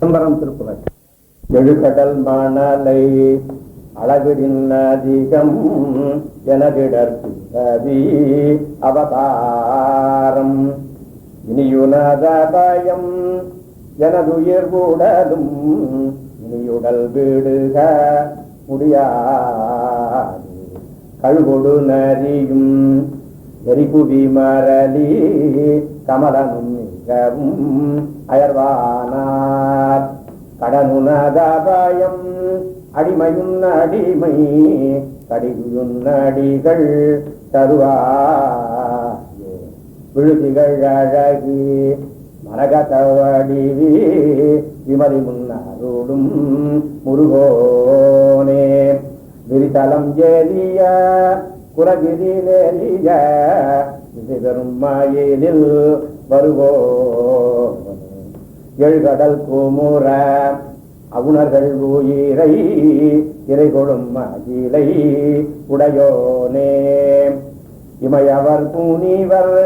சிதம்பரம் திருப்புகழ். எழுகடல் மணலை அளவிடின் அதிகம் எனதிடர்பி அவதாரம் இனியுனதபயம் எனதுயிர் கூடலும் இனியுடல் விடுக முடியாது கழுகொடு நரியும் எரிபுவி மரளி கமலனும் மிகவும் அயர்வானார் கடனுனதபயம் அடிமையுன் அடிமை கடிகுயுன் அடிகள் தருவாயே விழுதிகள் அழகு மரகதவடிவி விமதி முன்னருடும் முருகோனே விரிதலம் ஏலிய குரகிரிலேலிய இது பெரும் மயிலில் வருவோனே எழுகடல் குமுற அவுணர்கள் உயிரை இறைகொடும் மகிழை உடையோனே இமையவர் புனிவர்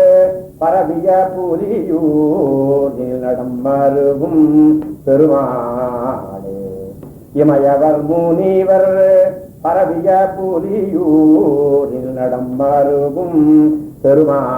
பரவிய புலியூரில் நடம் மருகும் பெருமாளே இமையவர் முனிவர் பரவிய புலியூரில் நடம் மருகும் பெருமாளே